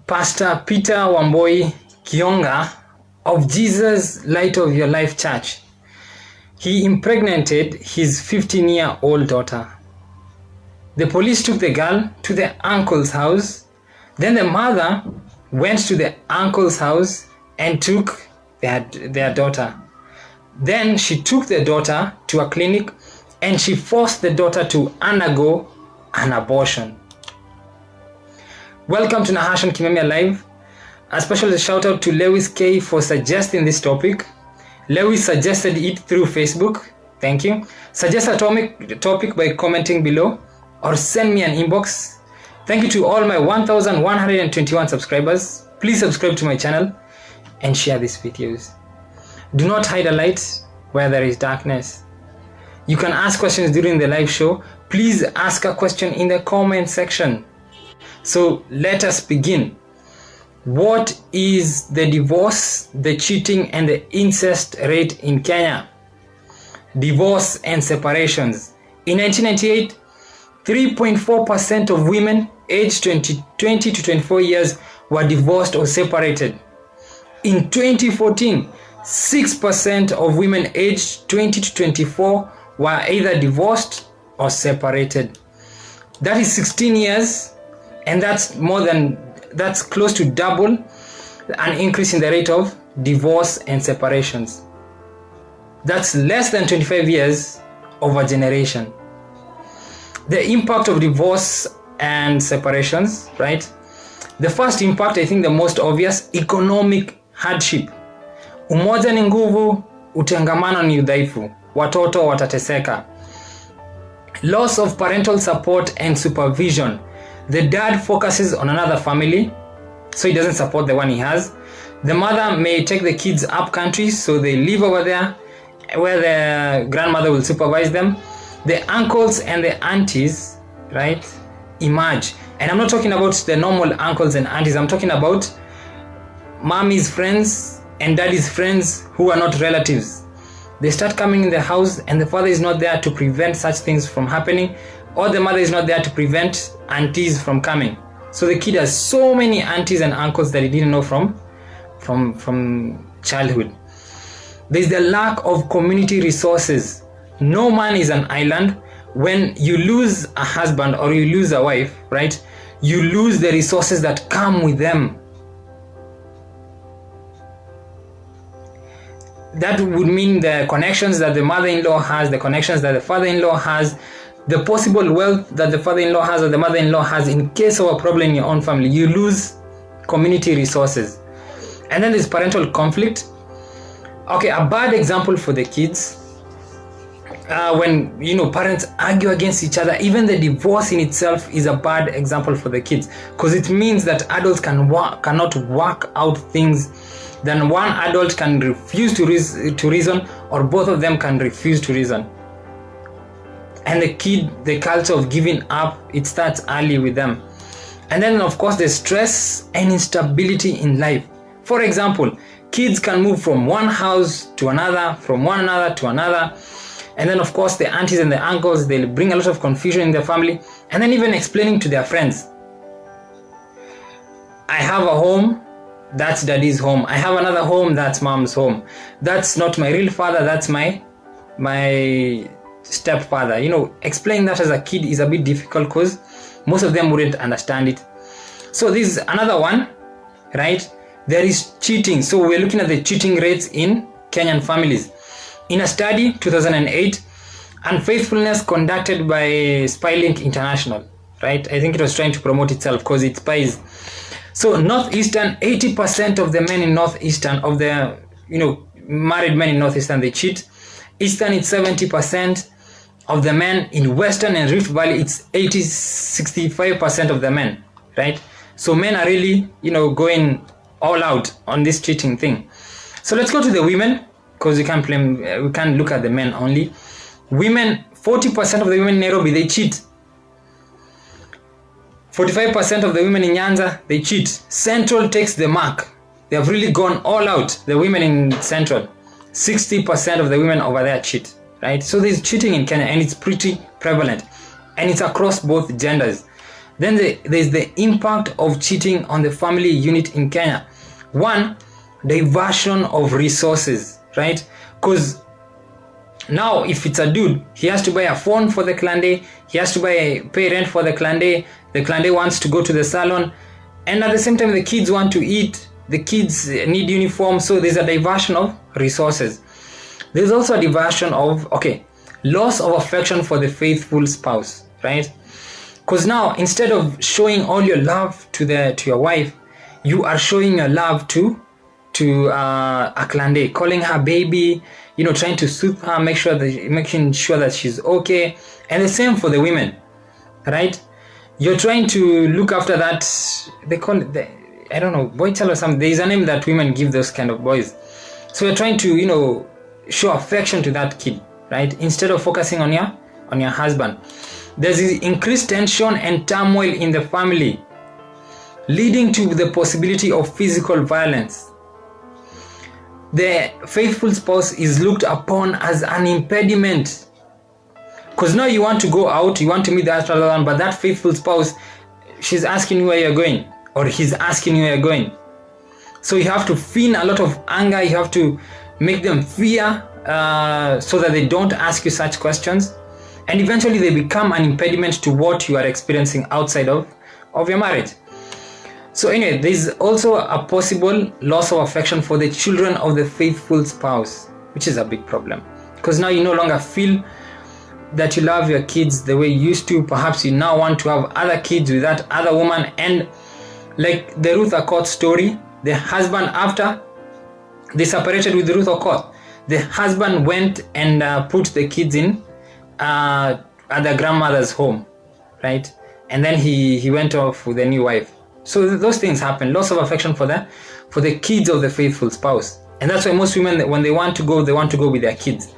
Pastor Peter Wamboi Kionga of Jesus Light of Your Life Church. He impregnated his 15-year-old daughter. The police took the girl to the uncle's house. Then the mother went to the uncle's house and took their daughter. Then she took the daughter to a clinic and she forced the daughter to undergo an abortion. Welcome to Nahashon Kimemia Live. A special shout out to Lewis K for suggesting this topic. Lewis suggested it through Facebook. Thank you. Suggest a topic by commenting below or send me an inbox. Thank you to all my 1,121 subscribers. Please subscribe to my channel and share these videos. Do not hide a light where there is darkness. You can ask questions during the live show. Please ask a question in the comment section. So let us begin. What is the divorce, the cheating, and the incest rate in Kenya? Divorce and separations. In 1998, 3.4% of women aged 20 to 24 years were divorced or separated. In 2014, 6% of women aged 20 to 24 were either divorced or separated. That is 16 years, and that's close to double an increase in the rate of divorce and separations. That's less than 25 years of a generation. The impact of divorce and separations, right? The first impact, I think the most obvious, economic hardship. Umoja ni nguvu, utengamano ni udhaifu. Watoto watateseka. Loss of parental support and supervision. The dad focuses on another family, so he doesn't support the one he has. The mother may take the kids up country, so they live over there where the grandmother will supervise them. The uncles and the aunties, right, emerge. And I'm not talking about the normal uncles and aunties. I'm talking about mommy's friends and daddy's friends who are not relatives. They start coming in the house and the father is not there to prevent such things from happening, or the mother is not there to prevent aunties from coming. So the kid has so many aunties and uncles that he didn't know from childhood. There's the lack of community resources. No man is an island. When you lose a husband or you lose a wife, right, you lose the resources that come with them. That would mean the connections that the mother-in-law has, the connections that the father-in-law has, the possible wealth that the father-in-law has or the mother-in-law has in case of a problem in your own family. You lose community resources. And then there's parental conflict. Okay, a bad example for the kids. When parents argue against each other, even the divorce in itself is a bad example for the kids, because it means that adults cannot work out things. Then one adult can refuse to reason, or both of them can refuse to reason. And the culture of giving up, it starts early with them. And then of course the stress and instability in life. For example, kids can move from one house to another, from one another to another. And then of course the aunties and the uncles, they'll bring a lot of confusion in their family. And then even explaining to their friends, I have a home, that's daddy's home. I have another home, that's mom's home. That's not my real father, that's my stepfather. Explaining that as a kid is a bit difficult because most of them wouldn't understand it. So this is another one, right? There is cheating. So we're looking at the cheating rates in Kenyan families. In a study, 2008, unfaithfulness conducted by Spylink International, right? I think it was trying to promote itself because it spies. So Northeastern, 80% of the men in Northeastern, of the married men in Northeastern, they cheat. Eastern, it's 70% of the men. In Western and Rift Valley, it's 65% of the men, right? So men are really, going all out on this cheating thing. So let's go to the women, because we can't look at the men only. Women, 40% of the women in Nairobi, they cheat. 45% of the women in Nyanza, they cheat. Central takes the mark. They have really gone all out, the women in Central. 60% of the women over there cheat, right? So there's cheating in Kenya, and it's pretty prevalent. And it's across both genders. Then there's the impact of cheating on the family unit in Kenya. One, diversion of resources, right? Because now if it's a dude, he has to buy a phone for the clan day, he has to pay rent for the clan day wants to go to the salon, and at the same time the kids want to eat, the kids need uniform. So there's a diversion of resources. There's also a diversion of loss of affection for the faithful spouse, right? Because now instead of showing all your love to your wife, you are showing your love to a clan day, calling her baby, trying to soothe her, making sure that she's okay. And the same for the women, right? You're trying to look after that. They call it I don't know, boy child or something. There is a name that women give those kind of boys. So you're trying to show affection to that kid, right? Instead of focusing on your husband. There's increased tension and turmoil in the family, leading to the possibility of physical violence. The faithful spouse is looked upon as an impediment, because now you want to go out, you want to meet the other one, but that faithful spouse, she's asking you where you're going, or he's asking you where you're going. So you have to feign a lot of anger, you have to make them fear so that they don't ask you such questions, and eventually they become an impediment to what you are experiencing outside of your marriage. So anyway, there's also a possible loss of affection for the children of the faithful spouse, which is a big problem, because now you no longer feel that you love your kids the way you used to. Perhaps you now want to have other kids with that other woman. And like the Ruth Okoth story, the husband, after they separated with Ruth Okoth, the husband went and put the kids in at the grandmother's home, right? And then he went off with a new wife. So those things happen, loss of affection for the kids of the faithful spouse. And that's why most women, when they want to go with their kids.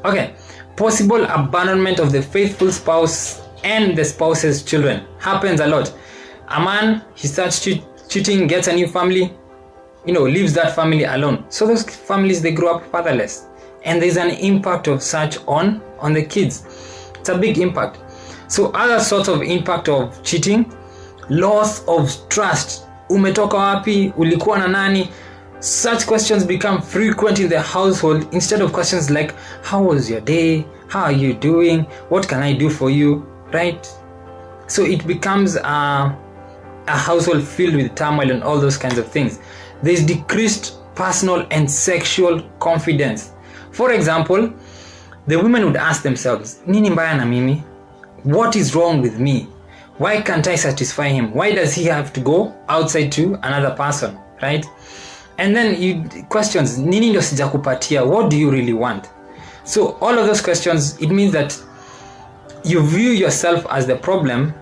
Okay, possible abandonment of the faithful spouse and the spouse's children happens a lot. A man, he starts cheating, gets a new family, leaves that family alone. So those families, they grow up fatherless. And there's an impact of such on the kids. It's a big impact. So other sorts of impact of cheating: loss of trust. Umetoka wapi? Ulikuwa na nani? Such questions become frequent in the household, instead of questions like, how was your day? How are you doing? What can I do for you? Right? So it becomes a household filled with turmoil and all those kinds of things. There's decreased personal and sexual confidence. For example, the women would ask themselves, nini mbaya na mimi? What is wrong with me? Why can't I satisfy him? Why does he have to go outside to another person, right? And then questions, nini ndo sijakupatia? What do you really want? So all of those questions, it means that you view yourself as the problem,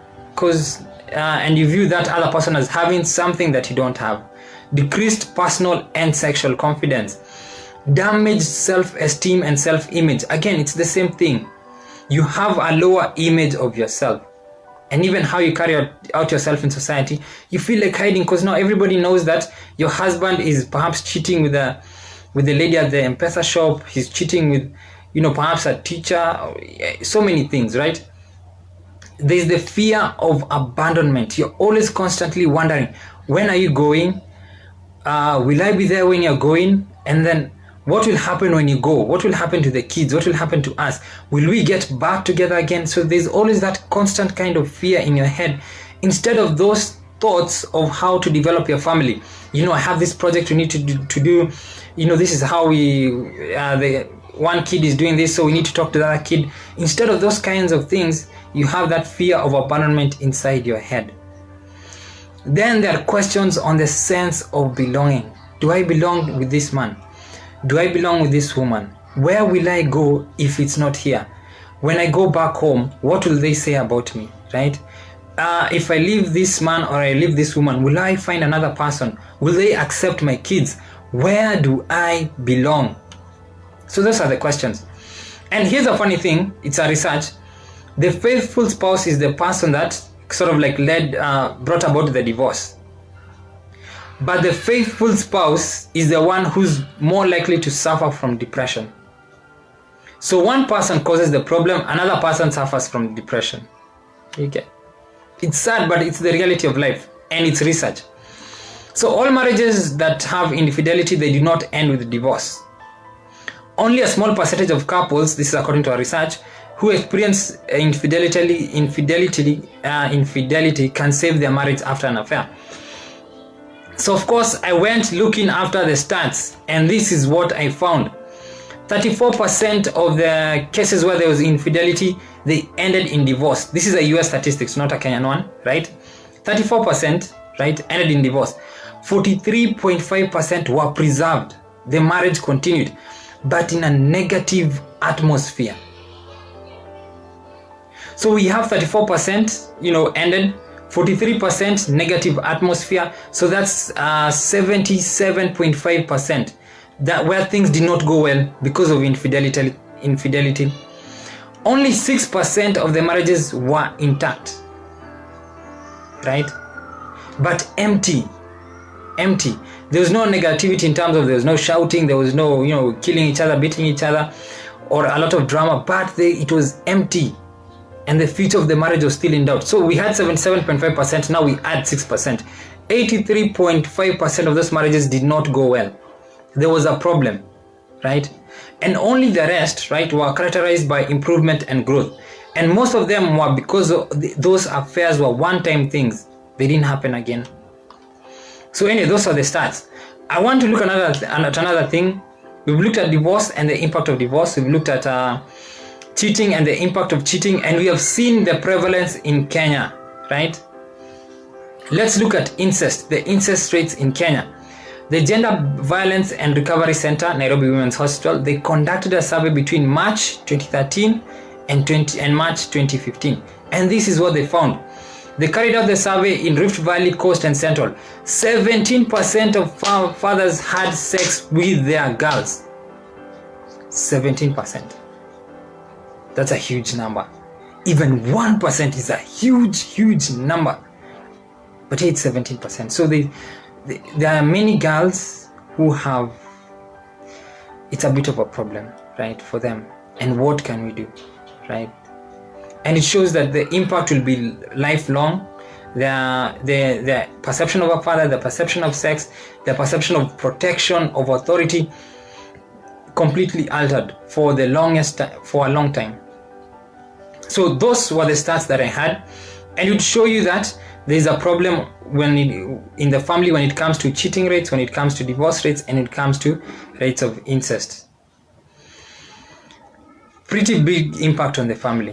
and you view that other person as having something that you don't have. Decreased personal and sexual confidence. Damaged self-esteem and self-image. Again, it's the same thing. You have a lower image of yourself. And even how you carry out yourself in society, you feel like hiding, because now everybody knows that your husband is perhaps cheating with the lady at the M-Pesa shop. He's cheating with, perhaps a teacher. So many things, right? There's the fear of abandonment. You're always constantly wondering, when are you going? Will I be there when you're going? And then what will happen when you go? What will happen to the kids? What will happen to us? Will we get back together again? So there's always that constant kind of fear in your head, instead of those thoughts of how to develop your family. I have this project we need to do. This is how the one kid is doing this, so we need to talk to the other kid. Instead of those kinds of things, you have that fear of abandonment inside your head. Then there are questions on the sense of belonging. Do I belong with this man? Do I belong with this woman? Where will I go if it's not here? When I go back home, what will they say about me, right? If I leave this man or I leave this woman, will I find another person? Will they accept my kids? Where do I belong? So those are the questions. And here's a funny thing, it's a research. The faithful spouse is the person that sort of like brought about the divorce. But the faithful spouse is the one who's more likely to suffer from depression. So one person causes the problem, another person suffers from depression. Okay. It's sad, but it's the reality of life, and it's research. So all marriages that have infidelity, they do not end with divorce. Only a small percentage of couples, this is according to our research, who experience infidelity can save their marriage after an affair. So of course, I went looking after the stats, and this is what I found. 34% of the cases where there was infidelity, they ended in divorce. This is a US statistics, not a Kenyan one, right? 34%, right, ended in divorce. 43.5% were preserved. The marriage continued, but in a negative atmosphere. So we have 34%, ended, 43% negative atmosphere. So that's 77.5%. That where things did not go well because of infidelity. Only 6% of the marriages were intact, right? But empty. There was no negativity in terms of there was no shouting, there was no killing each other, beating each other, or a lot of drama, but it was empty, and the future of the marriage was still in doubt. So we had 77.5%, now we add 6%. 83.5% of those marriages did not go well. There was a problem, right? And only the rest, right, were characterized by improvement and growth. And most of them were because those affairs were one-time things. They didn't happen again. So anyway, those are the stats. I want to look at another thing. We've looked at divorce and the impact of divorce. We've looked at cheating and the impact of cheating. And we have seen the prevalence in Kenya, right? Let's look at incest, the incest rates in Kenya. The Gender Violence and Recovery Center, Nairobi Women's Hospital, they conducted a survey between March 2013 and March 2015. And this is what they found. They carried out the survey in Rift Valley, Coast and Central. 17% of fathers had sex with their girls. 17%. That's a huge number. Even 1% is a huge number. But it's 17%. So there are many girls who have, it's a bit of a problem, right, for them. And what can we do, right? And it shows that the impact will be lifelong. The perception of a father, the perception of sex, the perception of protection, of authority, completely altered for a long time. So those were the stats that I had, and it would show you that there is a problem in the family when it comes to cheating rates, when it comes to divorce rates, and it comes to rates of incest. Pretty big impact on the family.